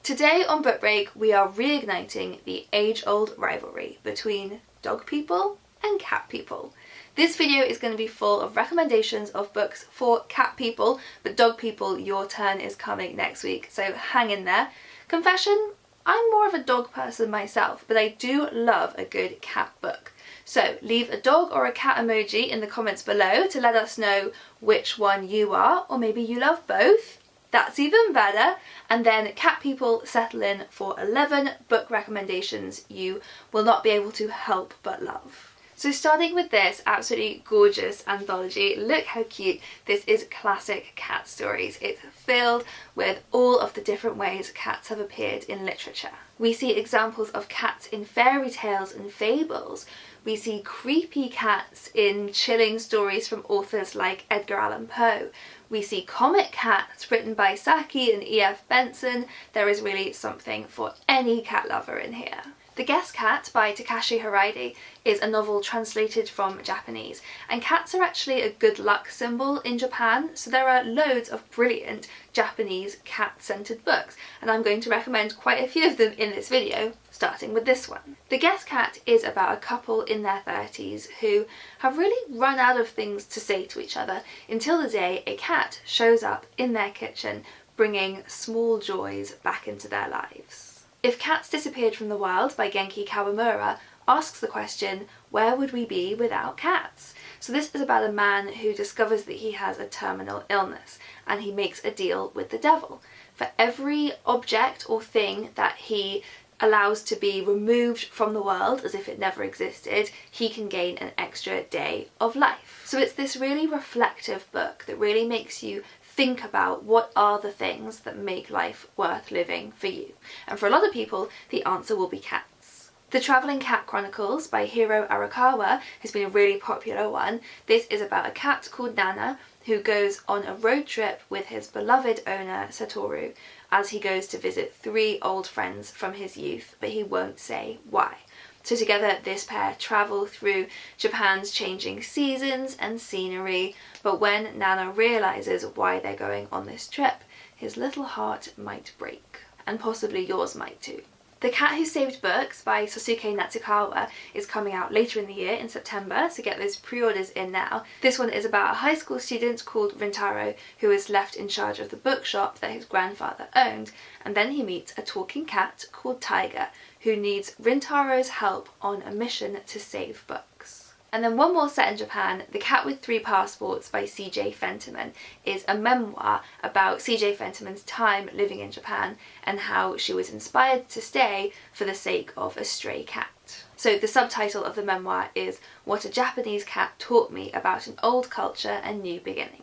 Today on Book Break we are reigniting the age-old rivalry between dog people and cat people. This video is going to be full of recommendations of books for cat people, but dog people, your turn is coming next week, so hang in there. Confession, I'm more of a dog person myself, but I do love a good cat book. So leave a dog or a cat emoji in the comments below to let us know which one you are, or maybe you love both. That's even better. And then cat people, settle in for 11 book recommendations you will not be able to help but love. So starting with this absolutely gorgeous anthology, look how cute. This is classic cat stories. It's filled with all of the different ways cats have appeared in literature. We see examples of cats in fairy tales and fables. We see creepy cats in chilling stories from authors like Edgar Allan Poe. We see comic cats written by Saki and E.F. Benson. There is really something for any cat lover in here. The Guest Cat by Takashi Hiraide is a novel translated from Japanese, and cats are actually a good luck symbol in Japan, so there are loads of brilliant Japanese cat-centered books, and I'm going to recommend quite a few of them in this video, starting with this one. The Guest Cat is about a couple in their 30s who have really run out of things to say to each other until the day a cat shows up in their kitchen, bringing small joys back into their lives. If Cats Disappeared from the Wild by Genki Kawamura asks the question, where would we be without cats? So this is about a man who discovers that he has a terminal illness and he makes a deal with the devil. For every object or thing that he allows to be removed from the world as if it never existed, he can gain an extra day of life. So it's this really reflective book that really makes you think about what are the things that make life worth living for you. And for a lot of people, the answer will be cats. The Traveling Cat Chronicles by Hiro Arakawa has been a really popular one. This is about a cat called Nana who goes on a road trip with his beloved owner Satoru as he goes to visit 3 old friends from his youth, but he won't say why. So together this pair travel through Japan's changing seasons and scenery, but when Nana realises why they're going on this trip, his little heart might break, and possibly yours might too. The Cat Who Saved Books by Sosuke Natsukawa is coming out later in the year in September, so get those pre-orders in now. This one is about a high school student called Rintaro who is left in charge of the bookshop that his grandfather owned, and then he meets a talking cat called Tiger who needs Rintaro's help on a mission to save books. And then one more set in Japan, The Cat with 3 Passports by C.J. Fentiman is a memoir about C.J. Fentiman's time living in Japan and how she was inspired to stay for the sake of a stray cat. So the subtitle of the memoir is What a Japanese Cat Taught Me About an Old Culture and New Beginnings.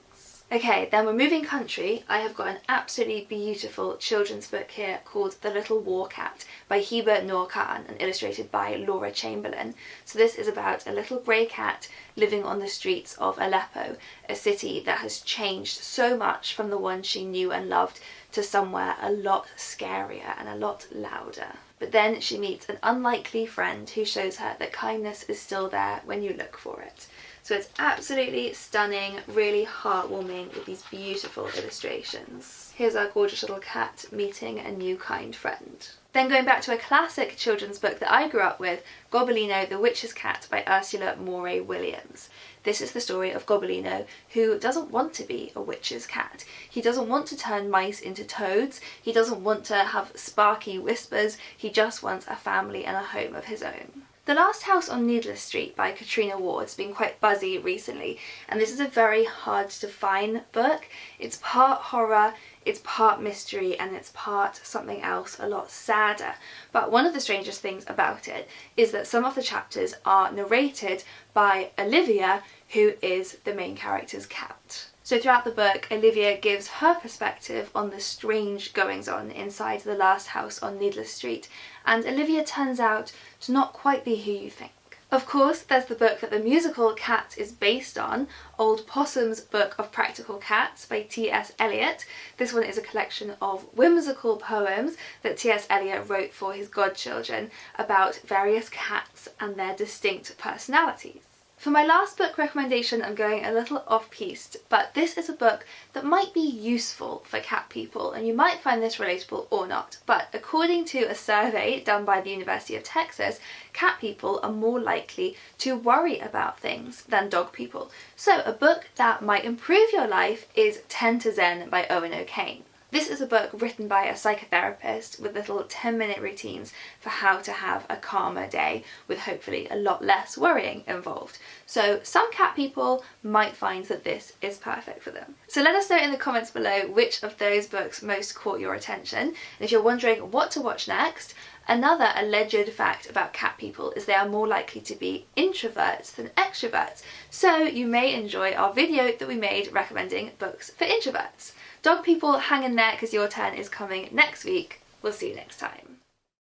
Okay, then we're moving country. I have got an absolutely beautiful children's book here called The Little War Cat by Hiba Noor Khan and illustrated by Laura Chamberlain. So this is about a little grey cat living on the streets of Aleppo, a city that has changed so much from the one she knew and loved to somewhere a lot scarier and a lot louder. But then she meets an unlikely friend who shows her that kindness is still there when you look for it. So it's absolutely stunning, really heartwarming with these beautiful illustrations. Here's our gorgeous little cat meeting a new kind friend. Then going back to a classic children's book that I grew up with, Gobelino the Witch's Cat by Ursula Moray Williams. This is the story of Gobelino, who doesn't want to be a witch's cat. He doesn't want to turn mice into toads, he doesn't want to have sparky whispers, he just wants a family and a home of his own. The Last House on Needless Street by Katrina Ward has been quite buzzy recently, and this is a very hard to define book. It's part horror, it's part mystery, and it's part something else a lot sadder. But one of the strangest things about it is that some of the chapters are narrated by Olivia, who is the main character's cat. So throughout the book, Olivia gives her perspective on the strange goings-on inside the last house on Needless Street, and Olivia turns out to not quite be who you think. Of course, there's the book that the musical Cats is based on, Old Possum's Book of Practical Cats by T.S. Eliot. This one is a collection of whimsical poems that T.S. Eliot wrote for his godchildren about various cats and their distinct personalities. For my last book recommendation, I'm going a little off-piste, but this is a book that might be useful for cat people, and you might find this relatable or not. But according to a survey done by the University of Texas, cat people are more likely to worry about things than dog people. So a book that might improve your life is 10 to Zen by Owen O'Kane. This is a book written by a psychotherapist with little 10-minute routines for how to have a calmer day with hopefully a lot less worrying involved. So some cat people might find that this is perfect for them. So let us know in the comments below which of those books most caught your attention. And if you're wondering what to watch next, another alleged fact about cat people is they are more likely to be introverts than extroverts. So you may enjoy our video that we made recommending books for introverts. Dog people, hang in there because your turn is coming next week. We'll see you next time.